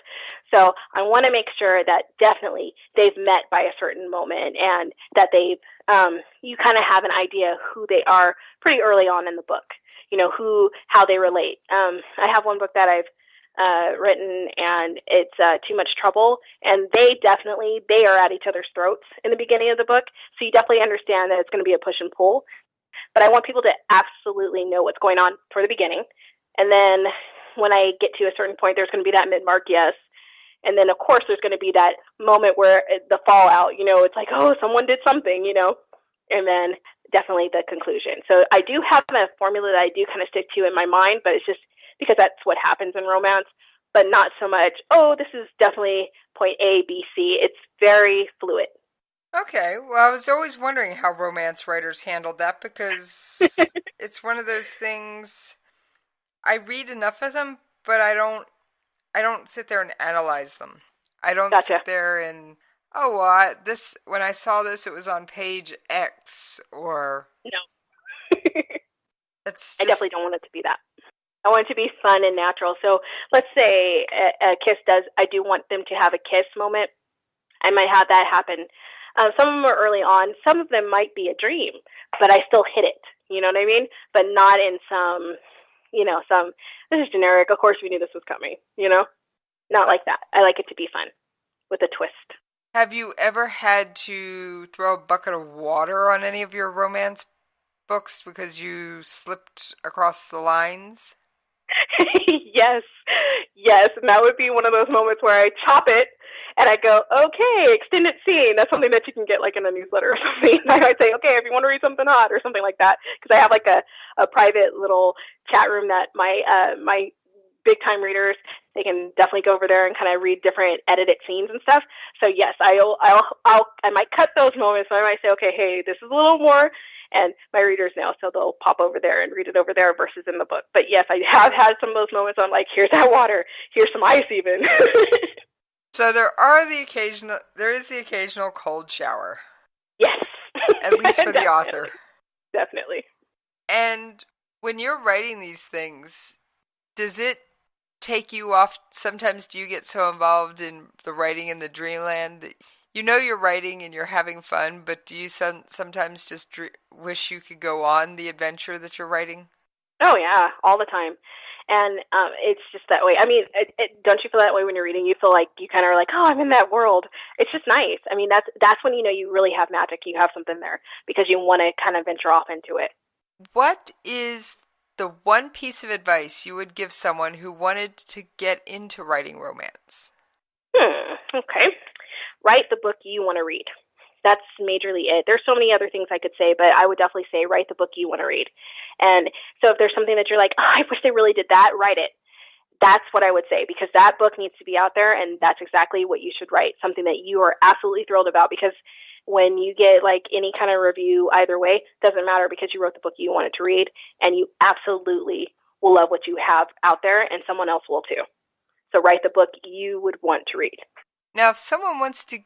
So I want to make sure that definitely they've met by a certain moment, and that you kind of have an idea who they are pretty early on in the book, how they relate. I have one book that I've written, and it's Too Much Trouble, and they are at each other's throats in the beginning of the book, so you definitely understand that it's going to be a push and pull. But I want people to absolutely know what's going on for the beginning. And then when I get to a certain point, there's going to be that mid-mark, yes. And then, of course, there's going to be that moment where the fallout, it's like, oh, someone did something, and then definitely the conclusion. So I do have a formula that I do kind of stick to in my mind, but it's just because that's what happens in romance. but not so much, oh, this is definitely point A, B, C. It's very fluid. Okay, well, I was always wondering how romance writers handled that, because it's one of those things. I read enough of them, but I don't sit there and analyze them. I don't Gotcha. sit there and, oh, well, when I saw this, it was on page X, or no. It's just, I definitely don't want it to be that. I want it to be fun and natural. So let's say a kiss I do want them to have a kiss moment. I might have that happen. Some of them are early on. Some of them might be a dream, but I still hit it. You know what I mean? But not in some, this is generic. Of course we knew this was coming, Not like that. I like it to be fun with a twist. Have you ever had to throw a bucket of water on any of your romance books because you slipped across the lines? Yes. And that would be one of those moments where I chop it and I go, okay, extended scene. That's something that you can get like in a newsletter or something. I might say, okay, if you want to read something hot or something like that, because I have like a private little chat room that my big time readers, they can definitely go over there and kind of read different edited scenes and stuff. So yes, I might cut those moments. So I might say, okay, hey, this is a little more. And my readers know, so they'll pop over there and read it over there versus in the book. But yes, I have had some of those moments. I'm like, here's that water, here's some ice, even. So there is the occasional cold shower. Yes, at least for the author. Definitely. And when you're writing these things, does it take you off? Sometimes do you get so involved in the writing in the dreamland that you're writing and you're having fun, but do you sometimes just wish you could go on the adventure that you're writing? Oh, yeah, all the time. And it's just that way. I mean, don't you feel that way when you're reading? You feel like you kind of are like, oh, I'm in that world. It's just nice. I mean, that's when you really have magic. You have something there because you want to kind of venture off into it. What is the one piece of advice you would give someone who wanted to get into writing romance? Okay. Write the book you want to read. That's majorly it. There's so many other things I could say, but I would definitely say write the book you want to read. And so if there's something that you're like, oh, I wish they really did that, write it. That's what I would say, because that book needs to be out there, and that's exactly what you should write, something that you are absolutely thrilled about, because when you get like any kind of review either way, doesn't matter, because you wrote the book you wanted to read, and you absolutely will love what you have out there, and someone else will too. So write the book you would want to read. Now, if someone wants to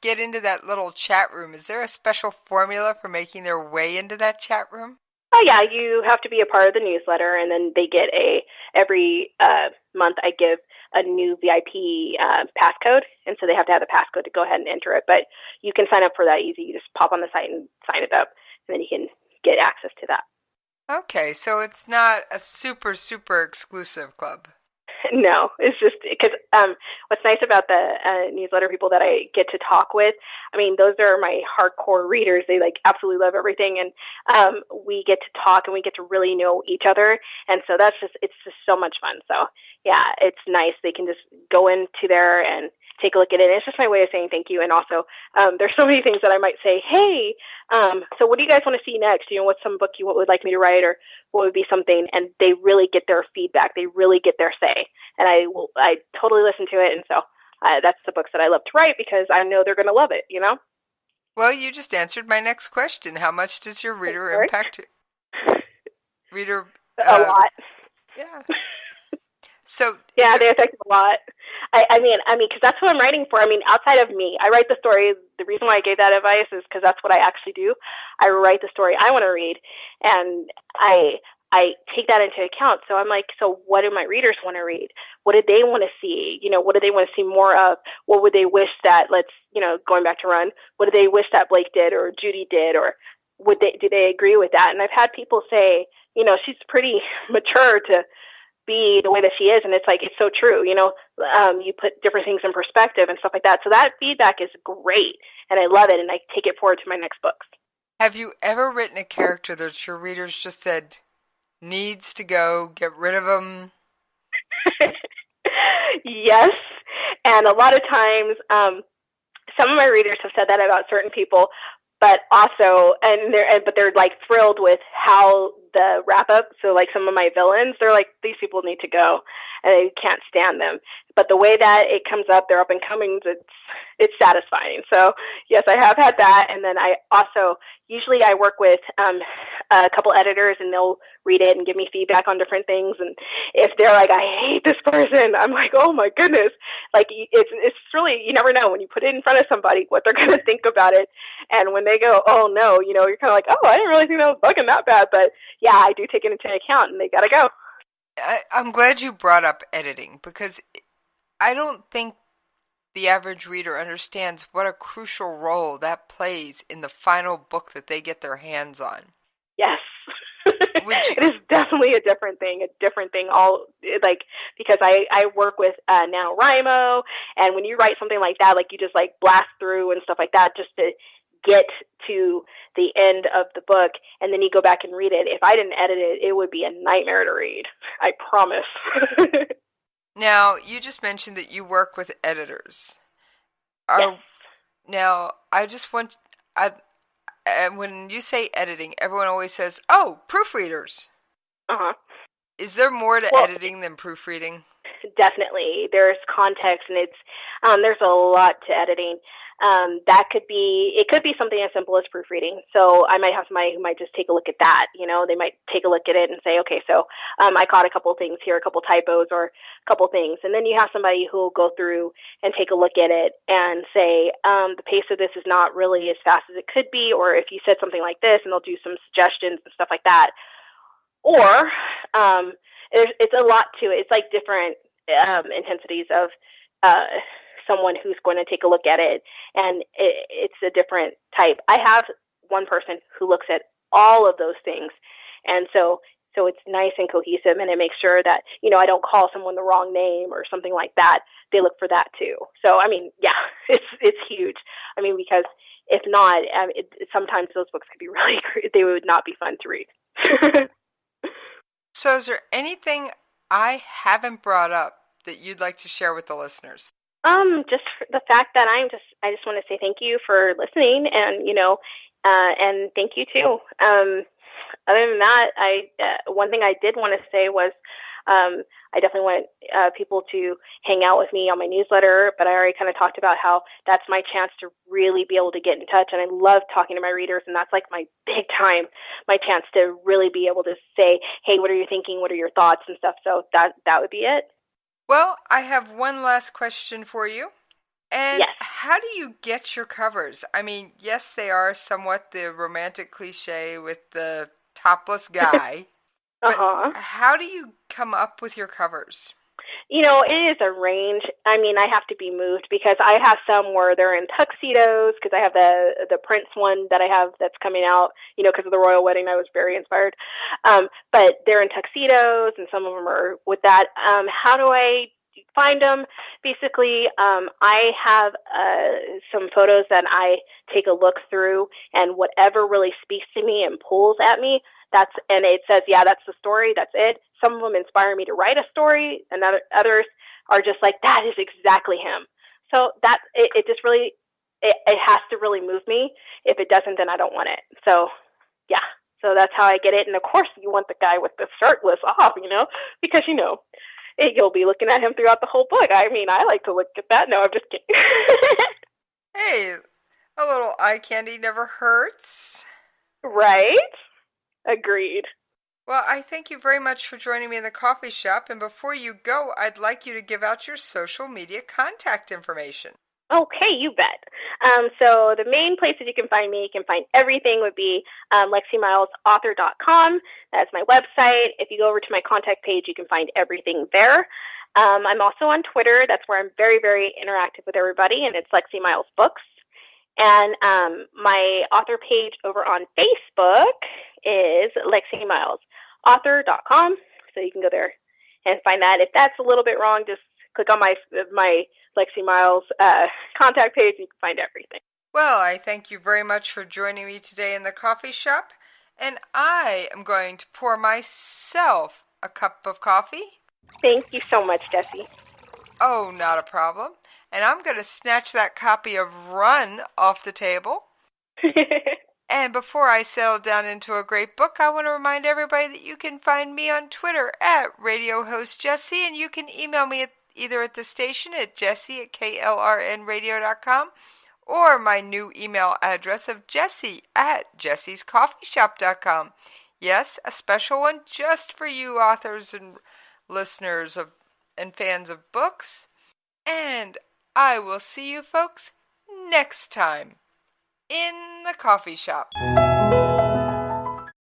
get into that little chat room, is there a special formula for making their way into that chat room? Oh, yeah, you have to be a part of the newsletter, and then they get every month I give a new VIP passcode, and so they have to have the passcode to go ahead and enter it. But you can sign up for that easy. You just pop on the site and sign it up, and then you can get access to that. Okay, so it's not a super, super exclusive club. No, it's just because what's nice about the newsletter people that I get to talk with, I mean, those are my hardcore readers. They like absolutely love everything, and we get to talk and we get to really know each other, and so it's just so much fun. So yeah, it's nice. They can just go into there and take a look at it. It's just my way of saying thank you. And also, there's so many things that I might say, hey, so what do you guys want to see next? What's some book you would like me to write, or what would be something? And they really get their feedback. They really get their say. And I totally listen to it. And so that's the books that I love to write, because I know they're going to love it, Well, you just answered my next question. How much does your reader impact reader? A lot. Yeah. So yeah, they affect a lot. I mean, because that's what I'm writing for. I mean, outside of me, I write the story. The reason why I gave that advice is because that's what I actually do. I write the story I want to read, and I take that into account. So I'm like, so what do my readers want to read? What do they want to see? What do they want to see more of? What would they wish that, going back to Run, what do they wish that Blake did or Judy did, or do they agree with that? And I've had people say, she's pretty mature to be the way that she is, and it's like, it's so true. You put different things in perspective and stuff like that. So that feedback is great, and I love it, and I take it forward to my next books. Have you ever written a character that your readers just said needs to go, get rid of them? Yes, and a lot of times, some of my readers have said that about certain people, but also, but they're like thrilled with how the wrap up. So like some of my villains, they're like, these people need to go. and they can't stand them. But the way that it comes up, they're up and comings, it's satisfying. So yes, I have had that. And then I also, usually I work with a couple editors, and they'll read it and give me feedback on different things. And if they're like, I hate this person, I'm like, oh my goodness. Like, it's really, you never know when you put it in front of somebody what they're going to think about it. And when they go, oh no, you know, you're kind of like, oh, I didn't really think that was bugging that bad. But yeah, I do take it into account, and they got to go. I'm glad you brought up editing, because I don't think the average reader understands what a crucial role that plays in the final book that they get their hands on. Yes. It is definitely a different thing, all, like, because I work with NaNoWriMo, and when you write something like that, like, you just, like, blast through and stuff like that just to get to the end of the book, and then you go back and read it. If I didn't edit it, it would be a nightmare to read. I promise. Now, you just mentioned that you work with editors. Yes. Now, I just want... when you say editing, everyone always says, oh, proofreaders. Uh-huh. Is there more to editing than proofreading? Definitely. There's context, and there's a lot to editing. It could be something as simple as proofreading. So I might have somebody who might just take a look at that. You know, they might take a look at it and say, okay, so I caught a couple things here, a couple typos or a couple things. And then you have somebody who will go through and take a look at it and say, the pace of this is not really as fast as it could be, or if you said something like this, and they'll do some suggestions and stuff like that. Or it's a lot to it. It's like different intensities of someone who's going to take a look at it, and it's a different type. I have one person who looks at all of those things, and so it's nice and cohesive, and it makes sure that, you know, I don't call someone the wrong name or something like that. They look for that too. So I mean, yeah, it's huge. I mean, because if not, sometimes those books could be really they would not be fun to read. So is there anything I haven't brought up that you'd like to share with the listeners? Just the fact that I just want to say thank you for listening, and, you know, and thank you too. Other than that, one thing I did want to say was, I definitely want people to hang out with me on my newsletter, but I already kind of talked about how that's my chance to really be able to get in touch, and I love talking to my readers, and that's like my big time, my chance to really be able to say, hey, what are you thinking? What are your thoughts and stuff? So that would be it. Well, I have one last question for you. And yes. How do you get your covers? I mean, yes, they are somewhat the romantic cliche with the topless guy. But how do you come up with your covers? You know, it is a range. I mean, I have to be moved, because I have some where they're in tuxedos, because I have the Prince one that I have that's coming out, you know, because of the royal wedding. I was very inspired. But they're in tuxedos, and some of them are with that. How do I find them? Basically, I have some photos that I take a look through, and whatever really speaks to me and pulls at me, and it says, yeah, that's the story, that's it. Some of them inspire me to write a story, and others are just like, that is exactly him. So that it just really, it has to really move me. If it doesn't, then I don't want it. So yeah, so that's how I get it. And of course, you want the guy with the shirtless off, you know, because, you know, you'll be looking at him throughout the whole book. I mean, I like to look at that. No, I'm just kidding. Hey, a little eye candy never hurts. Right? Agreed. Well, I thank you very much for joining me in the coffee shop. And before you go, I'd like you to give out your social media contact information. Okay, you bet. So the main places you can find me, you can find everything, would be LexiMilesAuthor.com. That's my website. If you go over to my contact page, you can find everything there. I'm also on Twitter. That's where I'm very, very interactive with everybody, and it's Lexi Miles Books. And my author page over on Facebook is LexiMilesAuthor.com. So you can go there and find that. If that's a little bit wrong, just click on my Lexi Miles contact page. You can find everything. Well, I thank you very much for joining me today in the coffee shop. And I am going to pour myself a cup of coffee. Thank you so much, Jessie. Oh, not a problem. And I'm going to snatch that copy of Run off the table. And before I settle down into a great book, I want to remind everybody that you can find me on Twitter at Radio Host Jesse, and you can email me either at the station at jesse@klrnradio.com or my new email address of jesse@jessescoffeeshop.com. Yes, a special one just for you authors and listeners of and fans of books. And I will see you folks next time in the coffee shop.